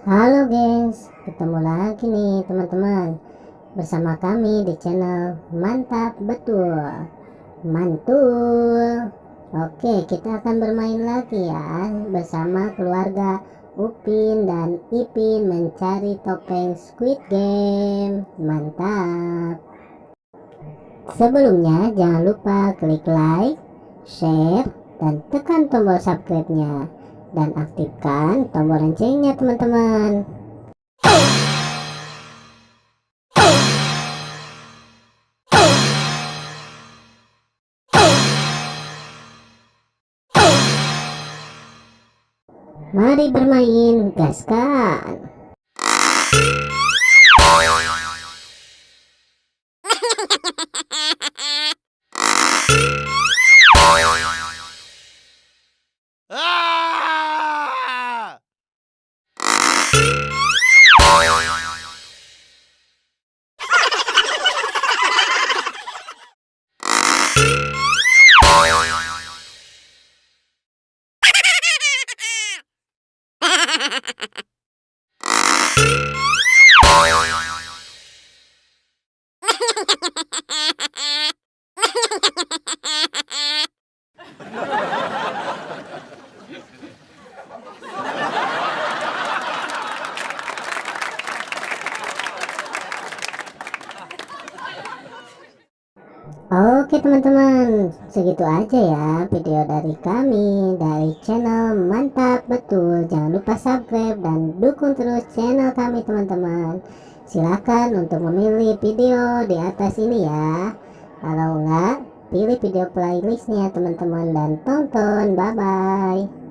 Halo gengs, ketemu lagi nih teman-teman bersama kami di channel Mantap Betul Mantul. Oke, kita akan bermain lagi ya bersama keluarga Upin dan Ipin mencari topeng Squid Game. Mantap. Sebelumnya jangan lupa klik like, share, dan tekan tombol subscribe-nya dan aktifkan tombol loncengnya teman-teman. Mari bermain, gaskan. Ah! Oke teman-teman, segitu aja ya video dari kami dari channel Mantap Betul. Jangan lupa subscribe dan dukung terus channel kami teman-teman. Silakan untuk memilih video di atas ini ya. Kalau enggak, pilih video playlistnya teman-teman dan tonton. Bye bye.